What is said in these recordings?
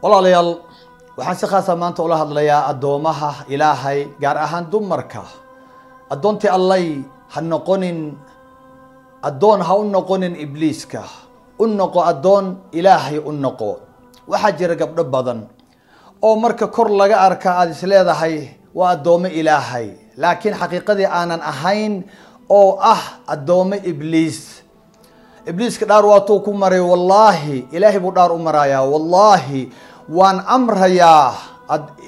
walaalayaal waxaan si khaas ah maanta ula hadlayaa addoomaha ilaahay gaar ahaan dumarka. addoontii allay ha noqonin addoon, ha u noqonin ibliiska, u noqo addoon ilaahay u noqo. waxaa jira gabdho badan oo marka kor laga arka aad is leedahay waa addoomo ilaahay, laakiin xaqiiqadii aanan ahayn oo ah addoomo ibliis. ibliiska dhaar waatuu ku maray, wallaahi ilaahay buu dhaar u marayaa, wallaahi waan amrayaa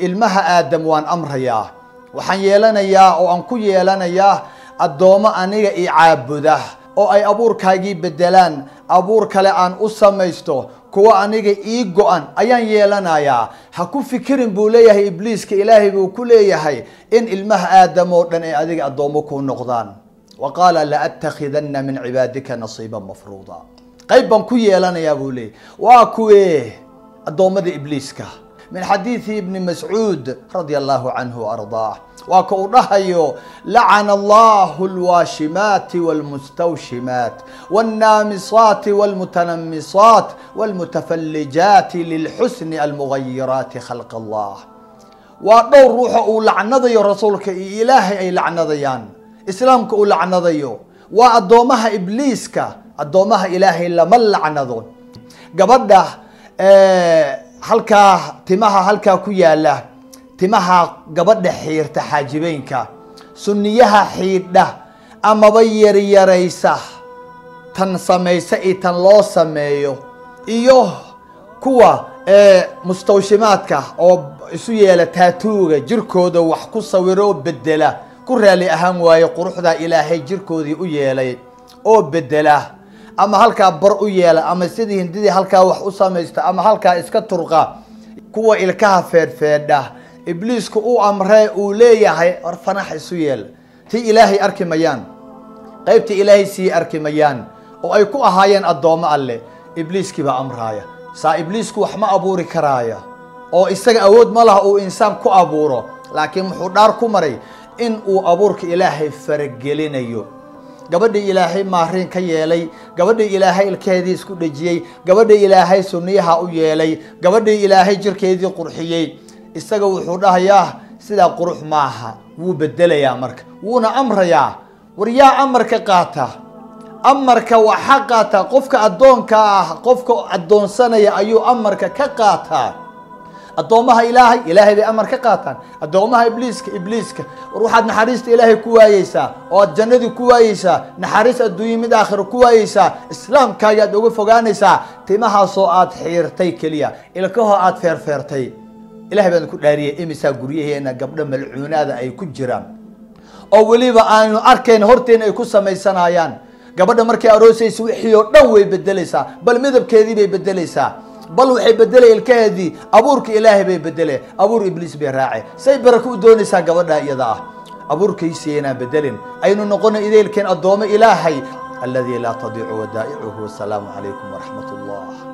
ilmaha aadam, waan amrayaa, waxaan yeelanayaa oo aan ku yeelanayaa addoomo aniga i caabuda oo ay abuurkaagii bedelaan, abuur kale aan u samaysto, kuwa aniga ii go-an ayaan yeelanayaa. ha ku fikirin buu leeyahay ibliiska, ilaahay buu ku leeyahay in ilmaha aadam oo dhan ay adiga addoomo ku noqdaan. وقال لأتخذن من عبادك نصيبا مفروضا. قيبا كوي لنا يا بولي واكوي الدومد إبليسك من حديث ابن مسعود رضي الله عنه وأرضاه وكورهيو لعن الله الواشمات والمستوشمات والنامصات والمتنمصات والمتفلجات للحسن المغيرات خلق الله. ودور روحه لعنضي رسولك إلهي أي لعنضيان islaamka u lacnadayo waa addoomaha ibliiska, addoomaha ilaahay lama lacnado. gabadha halkaa timaha halkaa ku yaala, timaha gabadha xiirta xaajibeynka, sunniyaha xiidha amaba yaryaraysa, tan samaysa iyo tan loo sameeyo, iyo kuwa mustawshimaadka oo isu yeela taatuuga jirkooda wax ku sawiro bedela, ku raali ahaan waaye quruxda ilaahay jirkoodii u yeelay oo bedela, ama halkaa bar u yeela, ama sidii hindidii halkaa wax u samaysta, ama halkaa iska turqa, kuwa ilkaha feedhfeedha ibliisku u amree uu leeyahay war fanax isu yeel. tii ilaahay arki mayaan, qaybtii ilaahay sii arki mayaan oo ay ku ahaayeen addoomo alle, ibliiskii baa amraaya. saa ibliisku wax ma abuuri karaaya oo isaga awood ma laha uu insaan ku abuuro, laakiin wuxuu dhaar ku maray in uu abuurka ilaahay faragelinayo. gabadhii ilaahay maariin ka yeelay, gabadhii ilaahay ilkeedii isku dhejiyey, gabadhii ilaahay sunniyaha u yeelay, gabadhii ilaahay jirkeedii qurxiyey, isaga wuxuu dhahayaa sidaa qurux maaha, wuu bedelayaa marka, wuuna amrayaa. war yaa amarka qaata? amarka waxaa qaata qofka addoonka ah, qofka addoonsanaya ayuu amarka ka qaataa. addoomaha ilaahay, ilaahay bay amar ka qaataan. addoomaha ibliiska, ibliiska war waxaad naxariista ilaahay ku waayeysaa oo aad jannadii ku waayeysaa, naxariis adduunye mid aakhiro ku waayeysaa, islaamkaaga aad uga fogaanaysaa timahaasoo aad xiirtay keliya, ilkahoo aad feerfeertay. ilaahay baan ku dhaariyay imisaa guryaheena gabdho malcuunaada ay ku jiraan oo weliba aanu arkayn horteena ay ku samaysanayaan. gabadha markay aroosaysa wixii oo dhan way bedelaysaa, bal midabkeedii bay bedelaysaa, bal waxay bedelay ilkaheedii, abuurka ilaahay bay bedelay, abuur ibliis bay raacay. say barako u doonaysaa gabadha iyada ah? abuurkiisii inaan bedelin, aynu noqono idaylkeen addoomo ilaahay. alladii laa tadiicu wadaa'icuhu. wasalaamu calaykum waraxmat ullah.